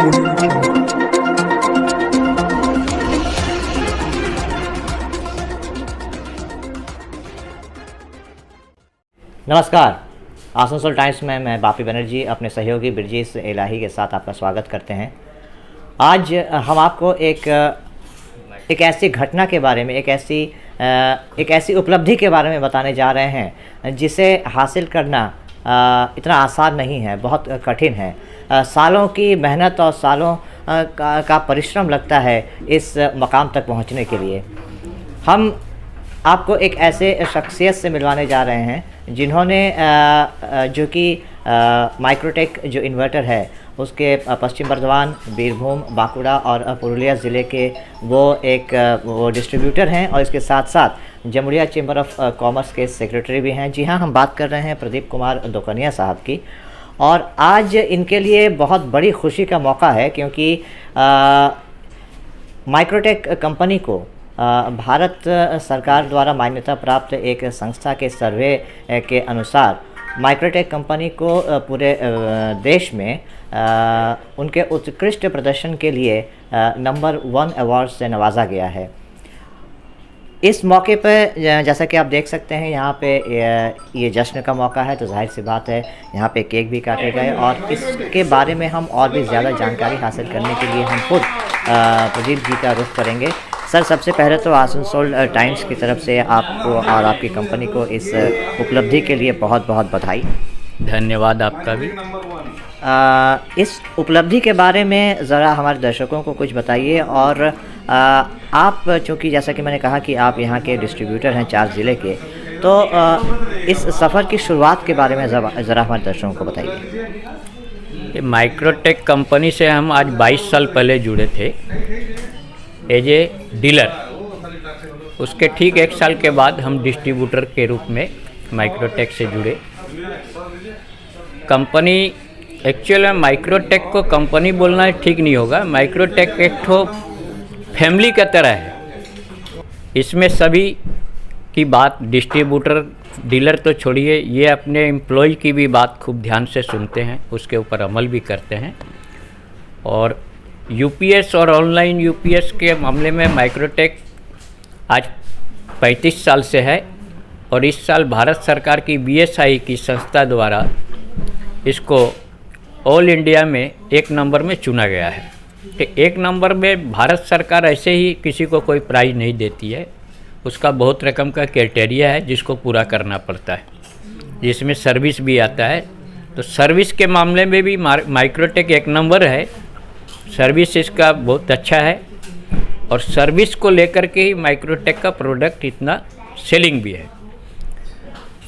नमस्कार, आसनसोल टाइम्स में मैं बापी बनर्जी अपने सहयोगी ब्रजेश इलाही के साथ आपका स्वागत करते हैं। आज हम आपको एक ऐसी घटना के बारे में, एक ऐसी उपलब्धि के बारे में बताने जा रहे हैं जिसे हासिल करना इतना आसान नहीं है, बहुत कठिन है। सालों की मेहनत और सालों का परिश्रम लगता है इस मकाम तक पहुंचने के लिए। हम आपको एक ऐसे शख्सियत से मिलवाने जा रहे हैं जिन्होंने जो कि माइक्रोटेक जो इन्वर्टर है उसके पश्चिम बर्धमान, बीरभूम, बांकुड़ा और पुरुलिया ज़िले के वो डिस्ट्रीब्यूटर हैं और इसके साथ साथ जमुरिया चैम्बर ऑफ कॉमर्स के सेक्रेटरी भी हैं। जी हाँ, हम बात कर रहे हैं प्रदीप कुमार दोकनिया साहब की। और आज इनके लिए बहुत बड़ी खुशी का मौका है क्योंकि माइक्रोटेक कंपनी को भारत सरकार द्वारा मान्यता प्राप्त एक संस्था के सर्वे के अनुसार माइक्रोटेक कंपनी को पूरे देश में उनके उत्कृष्ट प्रदर्शन के लिए नंबर 1 अवार्ड से नवाजा गया है। इस मौके पर जैसा कि आप देख सकते हैं यहाँ पे ये जश्न का मौका है, तो जाहिर सी बात है यहाँ पे केक भी काटे गए और इसके बारे में हम और भी ज़्यादा जानकारी हासिल करने के लिए हम खुद प्रदीप जी का रुख करेंगे। सर, सबसे पहले तो आसनसोल टाइम्स की तरफ से आपको और आपकी कंपनी को इस उपलब्धि के लिए बहुत बहुत बधाई। धन्यवाद आपका भी। इस उपलब्धि के बारे में ज़रा हमारे दर्शकों को कुछ बताइए। और आप चूँकि जैसा कि मैंने कहा कि आप यहाँ के डिस्ट्रीब्यूटर हैं 4 ज़िले के, तो इस सफ़र की शुरुआत के बारे में ज़रा हमारे दर्शकों को बताइए। माइक्रोटेक कंपनी से हम आज 22 साल पहले जुड़े थे एज ए डीलर। उसके ठीक 1 साल के बाद हम डिस्ट्रीब्यूटर के रूप में माइक्रोटेक से जुड़े। कंपनी एक्चुअल में माइक्रोटेक को कंपनी बोलना ठीक नहीं होगा। माइक्रोटेक एक ठो फैमिली का तरह है। इसमें सभी की बात, डिस्ट्रीब्यूटर डीलर तो छोड़िए, ये अपने एम्प्लॉय की भी बात खूब ध्यान से सुनते हैं, उसके ऊपर अमल भी करते हैं। और यूपीएस और ऑनलाइन यूपीएस के मामले में माइक्रोटेक आज 35 साल से है और इस साल भारत सरकार की बीएसआई की संस्था द्वारा इसको ऑल इंडिया में 1 नंबर में चुना गया है। कि 1 नंबर में भारत सरकार ऐसे ही किसी को कोई प्राइज़ नहीं देती है, उसका बहुत रकम का क्राइटेरिया है जिसको पूरा करना पड़ता है, जिसमें सर्विस भी आता है। तो सर्विस के मामले में भी माइक्रोटेक 1 नंबर है। सर्विस इसका बहुत अच्छा है और सर्विस को लेकर के ही माइक्रोटेक का प्रोडक्ट इतना सेलिंग भी है।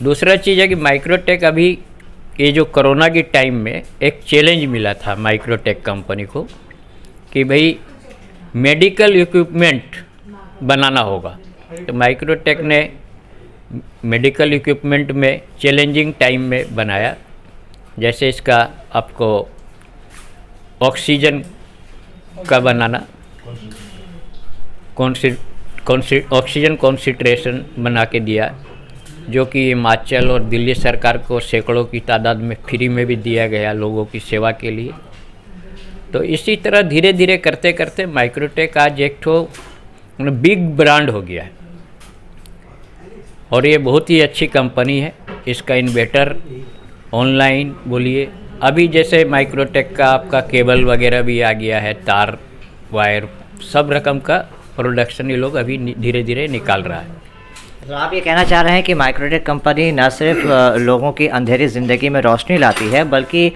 दूसरा चीज़ है कि माइक्रोटेक अभी ये जो कोरोना के टाइम में एक चैलेंज मिला था माइक्रोटेक कंपनी को कि भाई मेडिकल इक्विपमेंट बनाना होगा। तो माइक्रोटेक ने मेडिकल इक्विपमेंट में चैलेंजिंग टाइम में बनाया। जैसे इसका आपको ऑक्सीजन का बनाना, ऑक्सीजन कॉन्सेंट्रेशन बना के दिया, जो कि हिमाचल और दिल्ली सरकार को सैकड़ों की तादाद में फ्री में भी दिया गया लोगों की सेवा के लिए। तो इसी तरह धीरे धीरे करते करते माइक्रोटेक आज एक ठो बिग ब्रांड हो गया है और ये बहुत ही अच्छी कंपनी है। इसका इन्वर्टर, ऑनलाइन बोलिए, अभी जैसे माइक्रोटेक का आपका केबल वगैरह भी आ गया है, तार वायर सब रकम का प्रोडक्शन ये लोग अभी धीरे धीरे निकाल रहा है। तो आप ये कहना चाह रहे हैं कि माइक्रोटेक कंपनी न सिर्फ लोगों की अंधेरी ज़िंदगी में रोशनी लाती है बल्कि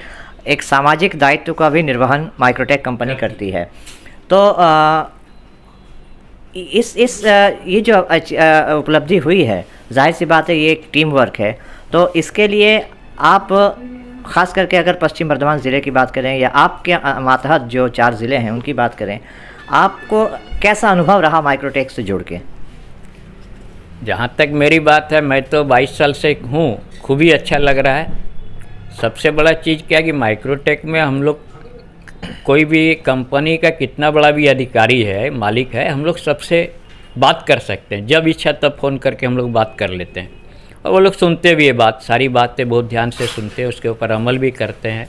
एक सामाजिक दायित्व का भी निर्वहन माइक्रोटेक कंपनी करती है। तो ये जो उपलब्धि हुई है, जाहिर सी बात है ये एक टीम वर्क है। तो इसके लिए आप ख़ास करके अगर पश्चिम बर्धमान ज़िले की बात करें या आपके मातहत जो 4 ज़िले हैं उनकी बात करें, आपको कैसा अनुभव रहा माइक्रोटेक से जुड़ के? जहाँ तक मेरी बात है, मैं तो 22 साल से हूँ, खूब ही अच्छा लग रहा है। सबसे बड़ा चीज़ क्या है कि माइक्रोटेक में हम लोग कोई भी कंपनी का कितना बड़ा भी अधिकारी है, मालिक है, हम लोग सबसे बात कर सकते हैं। जब इच्छा तब फ़ोन करके हम लोग बात कर लेते हैं और वो लोग सुनते भी है बात, सारी बातें बहुत ध्यान से सुनते हैं, उसके ऊपर अमल भी करते हैं।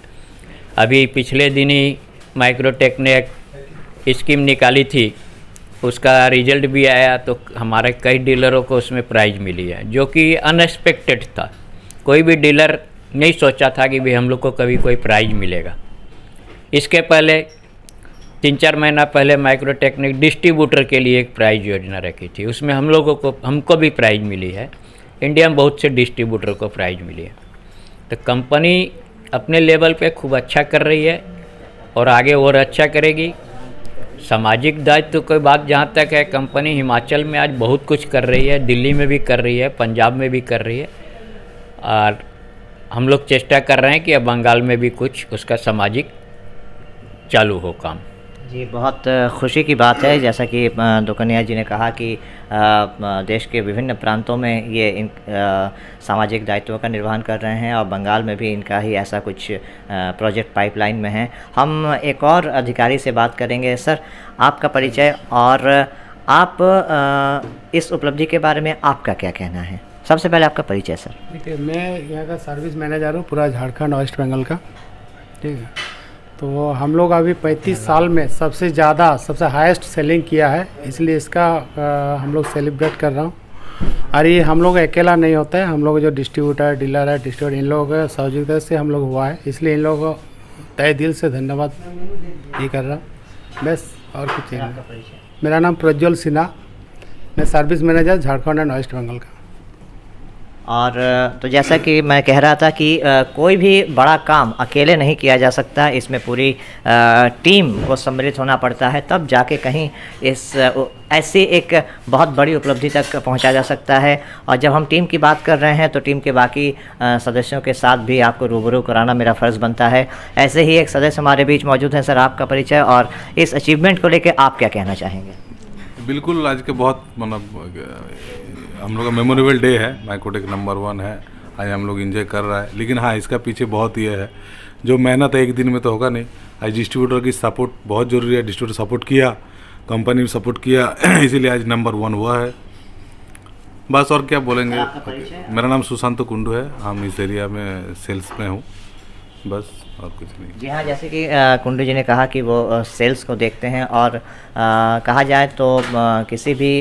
अभी पिछले दिन ही माइक्रोटेक ने एक स्कीम निकाली थी, उसका रिजल्ट भी आया, तो हमारे कई डीलरों को उसमें प्राइज़ मिली है, जो कि अनएक्सपेक्टेड था। कोई भी डीलर नहीं सोचा था कि भाई हम लोग को कभी कोई प्राइज़ मिलेगा। इसके पहले 3-4 महीना पहले माइक्रोटेक ने डिस्ट्रीब्यूटर के लिए एक प्राइज़ योजना रखी थी, उसमें हमको भी प्राइज़ मिली है। इंडिया में बहुत से डिस्ट्रीब्यूटर को प्राइज़ मिली है। तो कंपनी अपने लेवल पे खूब अच्छा कर रही है और आगे और अच्छा करेगी। सामाजिक दायित्व कोई बात जहाँ तक है, कंपनी हिमाचल में आज बहुत कुछ कर रही है, दिल्ली में भी कर रही है, पंजाब में भी कर रही है, और हम लोग चेष्टा कर रहे हैं कि अब बंगाल में भी कुछ उसका सामाजिक चालू हो काम। जी, बहुत खुशी की बात है, जैसा कि दुकनिया जी ने कहा कि देश के विभिन्न प्रांतों में ये इन सामाजिक दायित्वों का निर्वहन कर रहे हैं और बंगाल में भी इनका ही ऐसा कुछ प्रोजेक्ट पाइपलाइन में है। हम एक और अधिकारी से बात करेंगे। सर, आपका परिचय और आप इस उपलब्धि के बारे में आपका क्या कहना है? सबसे पहले आपका परिचय सर। ठीक है, मैं यहाँ का सर्विस मैनेजर हूँ पूरा झारखंड और वेस्ट बंगाल का। ठीक है, तो हम लोग अभी 35 साल में सबसे ज़्यादा सबसे हाईएस्ट सेलिंग किया है, इसलिए इसका हम लोग सेलिब्रेट कर रहा हूँ। और ये हम लोग अकेला नहीं होता है, हम लोग जो डिस्ट्रीब्यूटर डीलर है, डिस्ट्रीब्यूटर इन लोगों के सहयोगिता से हम लोग हुआ है, इसलिए इन लोगों को तहे दिल से धन्यवाद ये कर रहा हूँ। बस और कुछ नहीं। मेरा नाम प्रज्वल सिन्हा, मैं service manager Jharkhand and West Bengal का। और तो जैसा कि मैं कह रहा था कि कोई भी बड़ा काम अकेले नहीं किया जा सकता, इसमें पूरी टीम को सम्मिलित होना पड़ता है, तब जाके कहीं इस ऐसी एक बहुत बड़ी उपलब्धि तक पहुंचा जा सकता है। और जब हम टीम की बात कर रहे हैं तो टीम के बाकी सदस्यों के साथ भी आपको रूबरू कराना मेरा फ़र्ज़ बनता है। ऐसे ही एक सदस्य हमारे बीच मौजूद हैं। सर, आपका परिचय और इस अचीवमेंट को लेकर आप क्या कहना चाहेंगे? बिल्कुल, आज के बहुत हम लोग का मेमोरेबल डे है, माइक्रोटेक नंबर 1 है, आज हम लोग एंजॉय कर रहा है। लेकिन हाँ, इसका पीछे बहुत ये है, जो मेहनत है एक दिन में तो होगा नहीं। आज डिस्ट्रीब्यूटर की सपोर्ट बहुत ज़रूरी है, डिस्ट्रीब्यूटर सपोर्ट किया, कंपनी भी सपोर्ट किया, इसीलिए आज नंबर 1 हुआ है। बस और क्या बोलेंगे। मेरा नाम सुशांत कुंडू है, हम इस एरिया में सेल्स में हूँ, बस और कुछ नहीं। जी हाँ, जैसे कि कुंडू जी ने कहा कि वो सेल्स को देखते हैं और कहा जाए तो किसी भी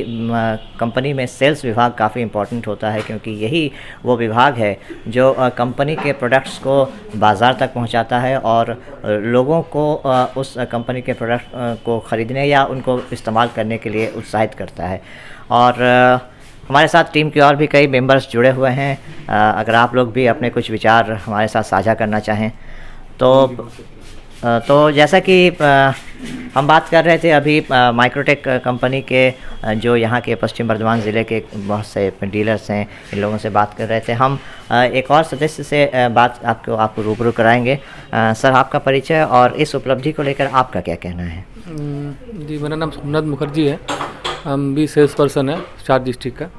कंपनी में सेल्स विभाग काफ़ी इम्पोर्टेंट होता है, क्योंकि यही वो विभाग है जो कंपनी के प्रोडक्ट्स को बाज़ार तक पहुंचाता है और लोगों को उस कंपनी के प्रोडक्ट को ख़रीदने या उनको इस्तेमाल करने के लिए उत्साहित करता है। और हमारे साथ टीम के और भी कई मेंबर्स जुड़े हुए हैं। अगर आप लोग भी अपने कुछ विचार हमारे साथ साझा करना चाहें तो जैसा कि हम बात कर रहे थे अभी माइक्रोटेक कंपनी के जो यहाँ के पश्चिम बर्धमान ज़िले के बहुत से डीलर्स हैं, इन लोगों से बात कर रहे थे। हम एक और सदस्य से बात आपको रूबरू कराएंगे। सर, आपका परिचय और इस उपलब्धि को लेकर आपका क्या कहना है? जी, मेरा नाम सोमनाथ मुखर्जी है, हम भी सेल्स पर्सन है 4 डिस्ट्रिक्ट का।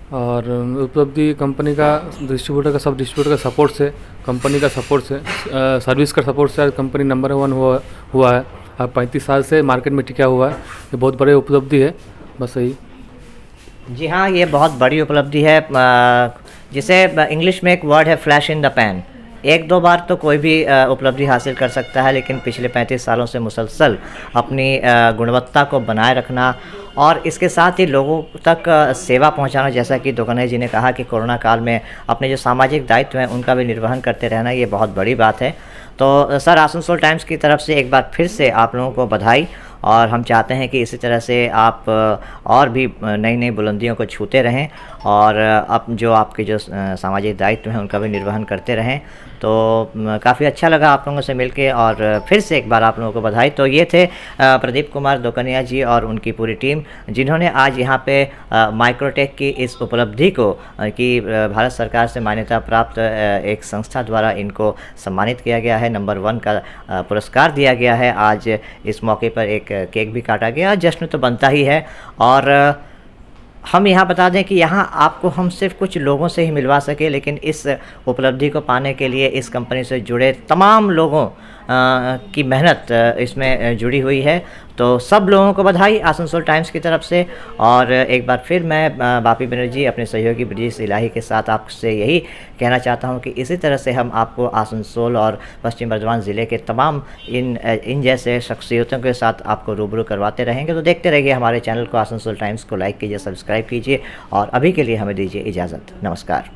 और उपलब्धि कंपनी का डिस्ट्रीब्यूटर का सब डिस्ट्रीब्यूटर का सपोर्ट से, कंपनी का सपोर्ट से, सर्विस का सपोर्ट से कंपनी नंबर 1 हुआ है। अब 35 साल से मार्केट में टिका हुआ है, ये बहुत बड़ी उपलब्धि है। बस यही। जी हाँ, ये बहुत बड़ी उपलब्धि है, जिसे इंग्लिश में एक वर्ड है फ्लैश इन द पैन। 1-2 बार तो कोई भी उपलब्धि हासिल कर सकता है, लेकिन पिछले 35 सालों से मुसलसल अपनी गुणवत्ता को बनाए रखना और इसके साथ ही लोगों तक सेवा पहुंचाना, जैसा कि दुकनिया जी ने कहा कि कोरोना काल में अपने जो सामाजिक दायित्व हैं उनका भी निर्वहन करते रहना, ये बहुत बड़ी बात है। तो सर, आसनसोल टाइम्स की तरफ से एक बार फिर से आप लोगों को बधाई, और हम चाहते हैं कि इसी तरह से आप और भी नई नई बुलंदियों को छूते रहें और अब जो आपके जो सामाजिक दायित्व हैं उनका भी निर्वहन करते रहें। तो काफ़ी अच्छा लगा आप लोगों से मिलके, और फिर से एक बार आप लोगों को बधाई। तो ये थे प्रदीप कुमार दुकनिया जी और उनकी पूरी टीम, जिन्होंने आज यहाँ पे माइक्रोटेक की इस उपलब्धि को कि भारत सरकार से मान्यता प्राप्त एक संस्था द्वारा इनको सम्मानित किया गया है, नंबर 1 का पुरस्कार दिया गया है। आज इस मौके पर एक केक भी काटा गया, जश्न तो बनता ही है। और हम यहाँ बता दें कि यहाँ आपको हम सिर्फ कुछ लोगों से ही मिलवा सके, लेकिन इस उपलब्धि को पाने के लिए इस कंपनी से जुड़े तमाम लोगों की मेहनत इसमें जुड़ी हुई है। तो सब लोगों को बधाई आसनसोल टाइम्स की तरफ से। और एक बार फिर मैं बापी बनर्जी अपने सहयोगी ब्रिजेश इलाही के साथ आपसे यही कहना चाहता हूं कि इसी तरह से हम आपको आसनसोल और पश्चिम बर्धमान ज़िले के तमाम इन जैसे शख्सियतों के साथ आपको रूबरू करवाते रहेंगे। तो देखते रहिए हमारे चैनल को, आसनसोल टाइम्स को लाइक कीजिए, सब्सक्राइब कीजिए और अभी के लिए हमें दीजिए इजाज़त। नमस्कार।